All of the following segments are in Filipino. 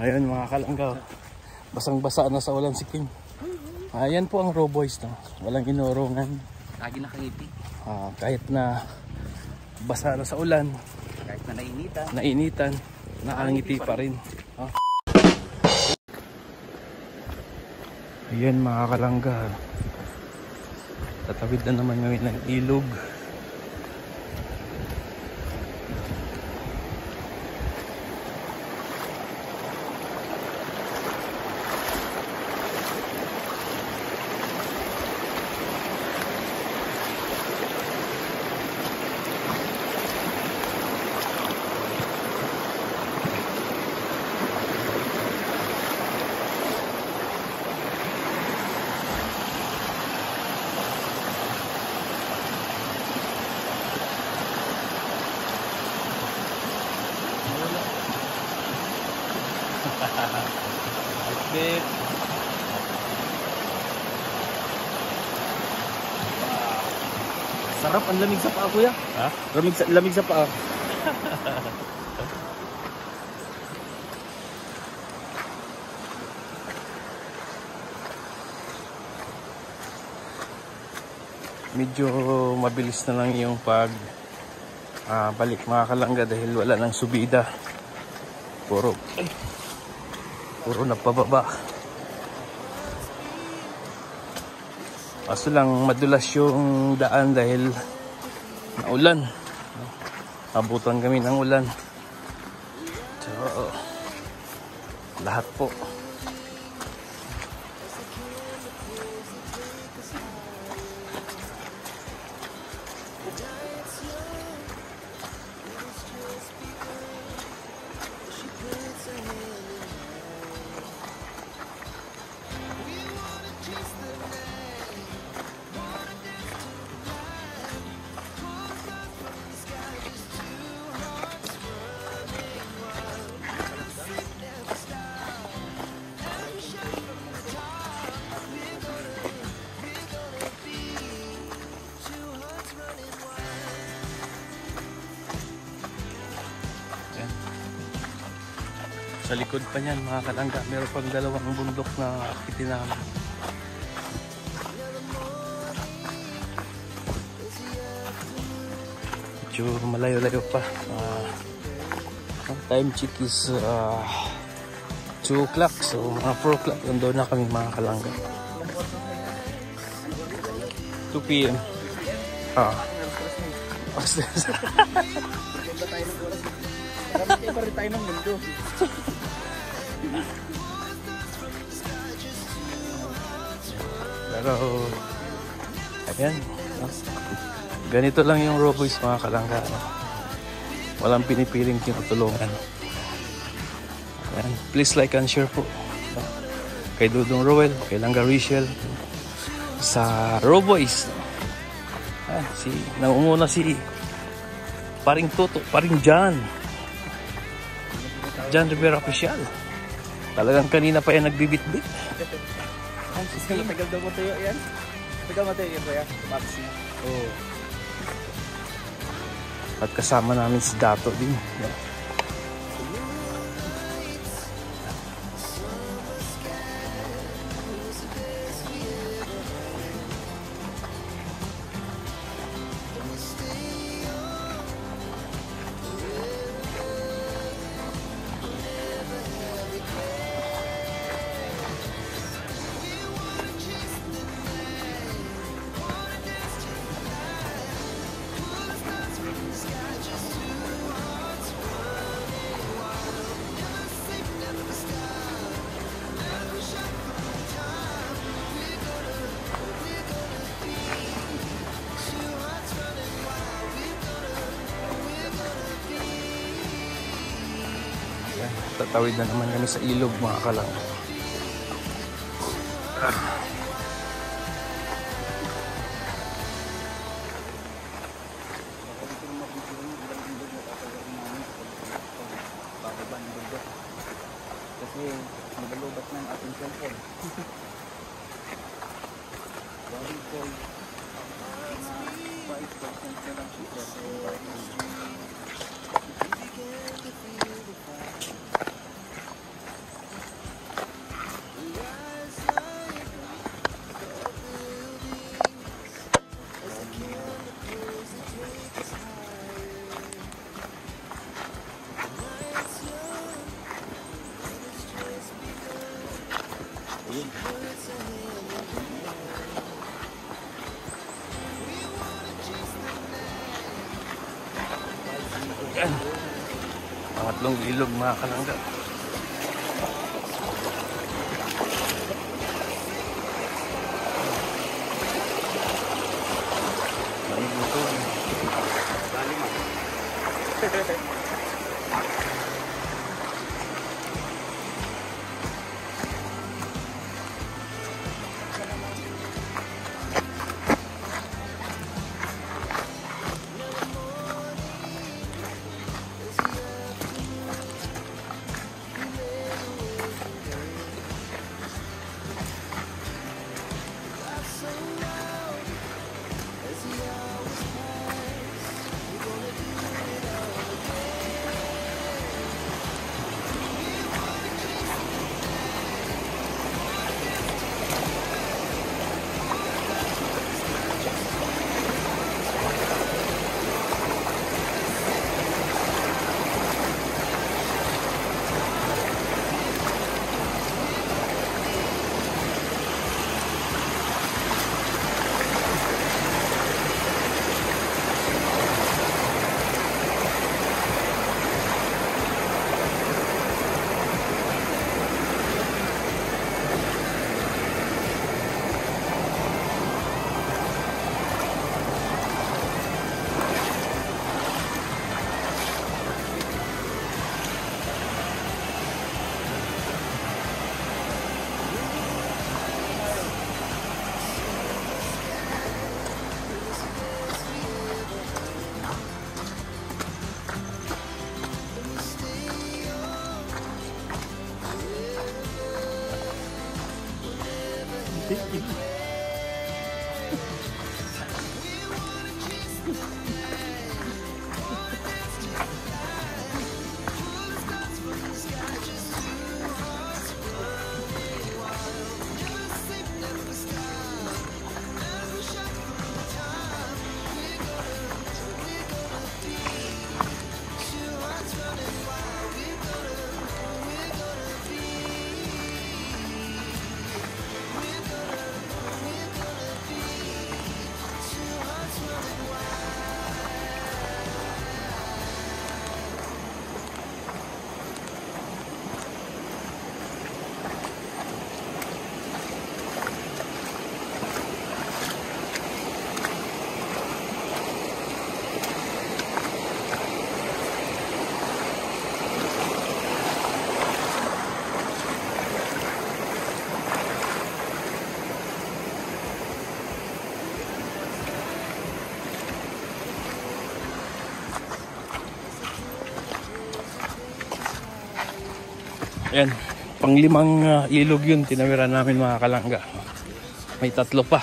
Ayun mga kalangga, basang-basa na sa ulan si Kim. Ayan po ang Raw Boys, no? Walang inurungan. Lagi nakangiti. Kahit na basa na sa ulan, kahit na nainitan, nakangiti pa rin. Ayan mga kalangga, tatawid na naman ngayon ng ilog. Sarap, ang lamig sa paa kuya. Ha? Lamig sa paa. Medyo mabilis na lang yung balik mga kalangga dahil wala nang subida. Puro napababa. Kaso lang madulas yung daan dahil naulan. Abutan kami ng ulan. So, lahat po. Sa likod pa niyan mga kalangga, meron pang dalawang bundok na itinama. Medyo malayo-layo pa. Ang time check is 2 o'clock. So mga 4 o'clock nandun na kami mga kalangga. 2 PM. Marami pa rin tayo ng mundo. Pero ayan, ganito lang yung Raw Boys mga kalangga. Walang pinipiling tinutulungan. Ayan, please like and share po kay Dudong Roel, kay Langga Rachel, sa Raw Boys. Nangunguna si Paring Toto, Paring John Rivera Official. Talagang kanina pa yan nagbibit-bit. Matagal daw mo tayo yan. Matagal mo tayo yan kuya. Oo. At kasama namin si Dato din. Tatawid na naman kami sa ilog mga kalangga. Kasi nabalubat ng ating cellphone. Bawang call na 5% na lang siya. yun. Yan. Pangatlong ilog mga kalangga. Ayan, panglimang ilog yun, tinawiran namin mga kalangga. May tatlo pa.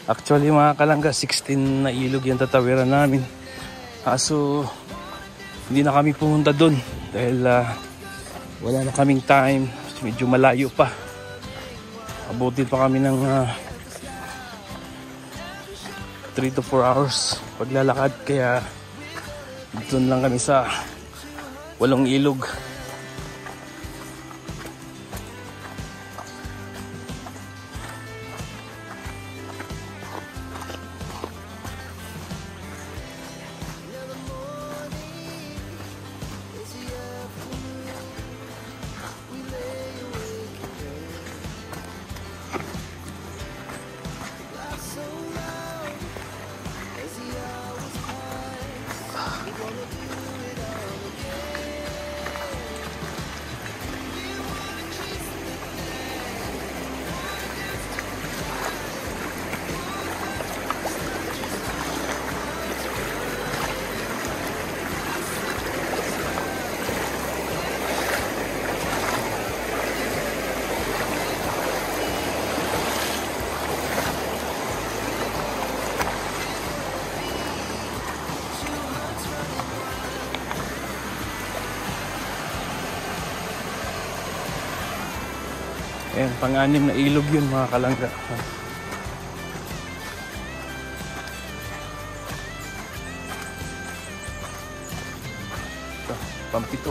Actually mga kalangga, 16 na ilog yung tatawiran namin. Kaso, hindi na kami pumunta dun dahil wala na kaming time. Medyo malayo pa. Abutin pa kami ng 3 to 4 hours paglalakad, kaya doon lang kami sa 8 ilog. Ayan, pang-anim na ilog yun mga kalangga. Ito, pang-7.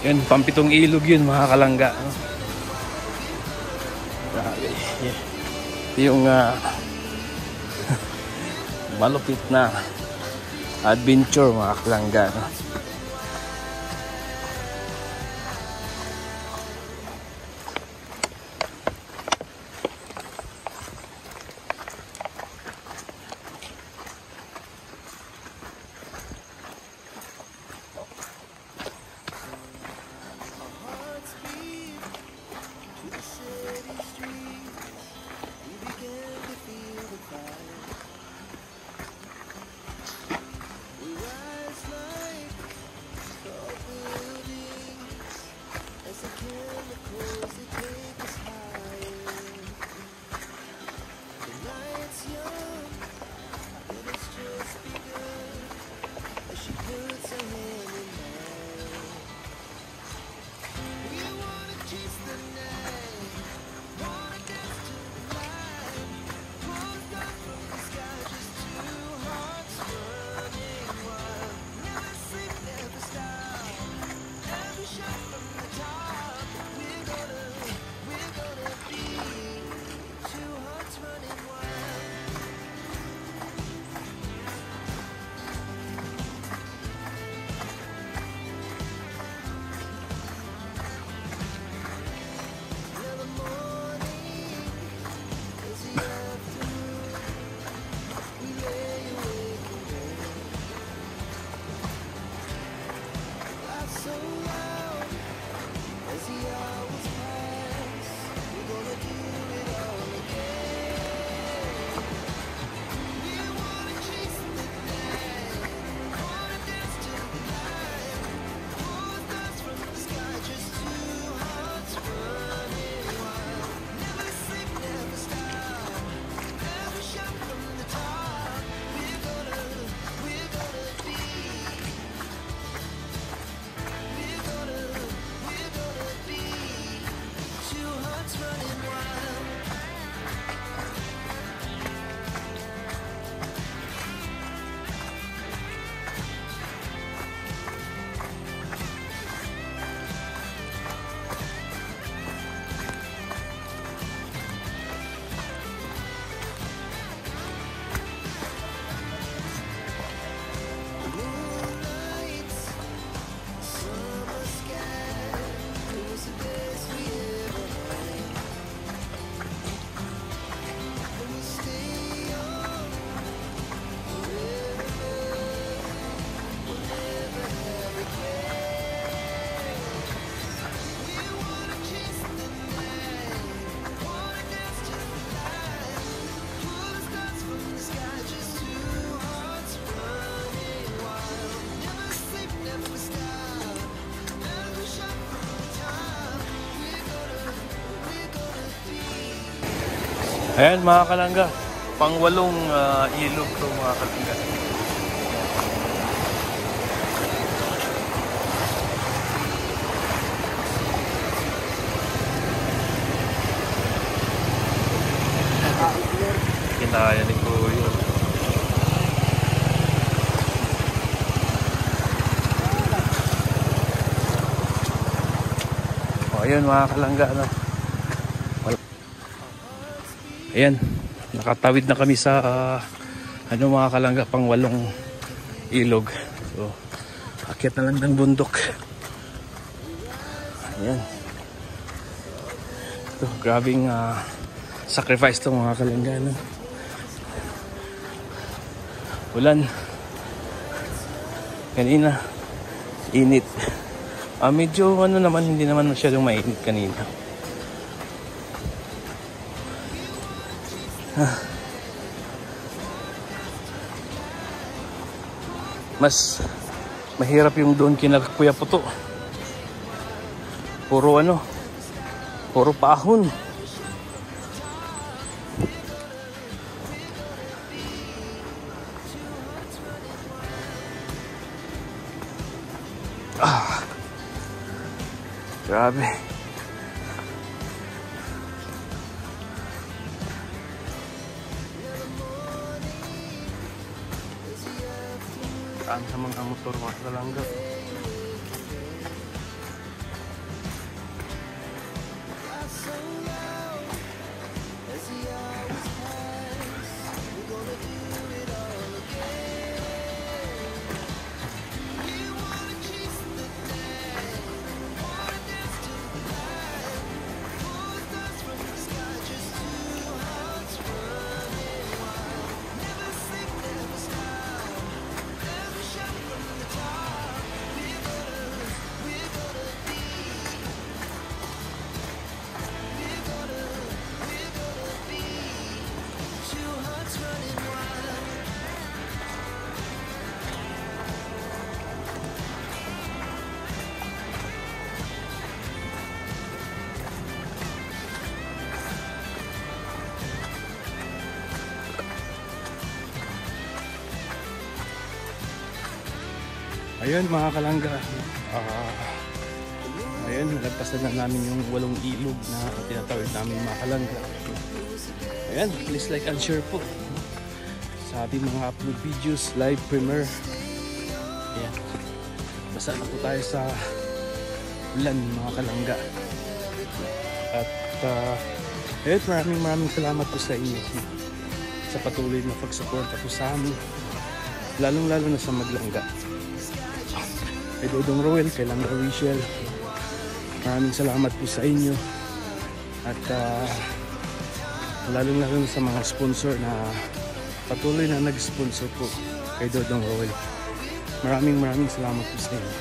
Yun, pampitong ilog yun mga kalangga. No? Grabe. Yung malupit na adventure mga kalangga. No? Ayan mga kalangga, pang-walong ilog to mga kalangga. Kinaya ni Kuya. O ayun mga kalangga, no? Ayan, nakatawid na kami sa mga kalangga, pang-walong ilog. So, akyat na lang ng bundok. Ayan. Ito, grabing sacrifice to mga kalangga, no? Ulan. Kanina, init. Medyo naman, hindi naman masyadong mainit kanina. Mas mahirap yung doon kina Kuya Puto. Puro puro pahon. Grabe. Saan sa mga motor mga kalangga. Ayun mga kalangga, ayun, nalagpasan na namin yung 8 ilog na tinatawid namin mga kalangga. Ayan, please like and share po sa ating mga upload videos, live premiere. Ayan, basa na po tayo sa ulan mga kalangga. At ayun, maraming salamat po sa inyo sa patuloy na pagsuporta po sa amin, lalong lalo na sa Maglangga. Kay Dodong Roel, kay Langga Rachel, maraming salamat po sa inyo. At lalong lalo na sa mga sponsor na patuloy na nag-sponsor po kay Dodong Roel. Maraming salamat po sa inyo.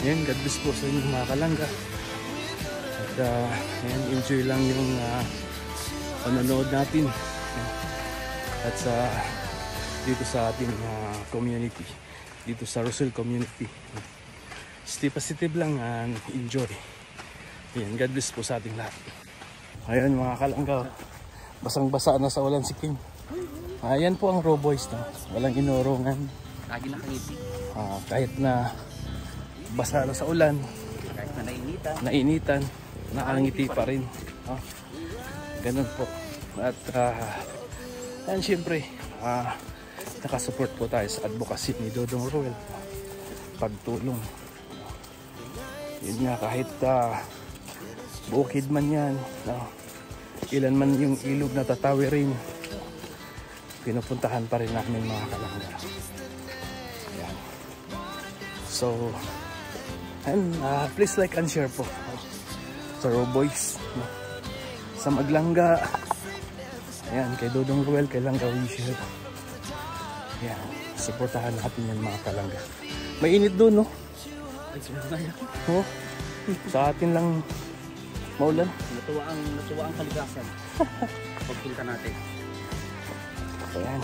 Ayan, God bless po sa inyo mga kalangga. At ayan, enjoy lang yung panonood natin. At dito sa ating community, dito sa Rosel community. Stay positive lang and enjoy. Ayan, God bless po sa ating lahat. Ayan mga kalangga, basang-basa na sa ulan si King. Ayan po ang Raw Boys na walang inorungan. Lagi nakangiti. Kahit na basa na sa ulan, Kahit na nainitan, nakangiti pa rin. Ganun po. At ayan, syempre nakasupport po tayo sa advocacy ni Dodong Roel, pagtulong. Yun nga, kahit bukid man yan, ilan man yung ilog na tatawirin, pinupuntahan pa rin namin mga kalangga. Ayan. So and please like and share po sa Raw Boys, sa Maglangga. Ayan, kay Dodong Roel, kay Langga Rachel. Ayan, supportahan natin yan mga kalangga. Mainit doon, no? Oh, sa atin lang maulan. Natuwa ang kalikasan. Pagpunta natin. Ayan.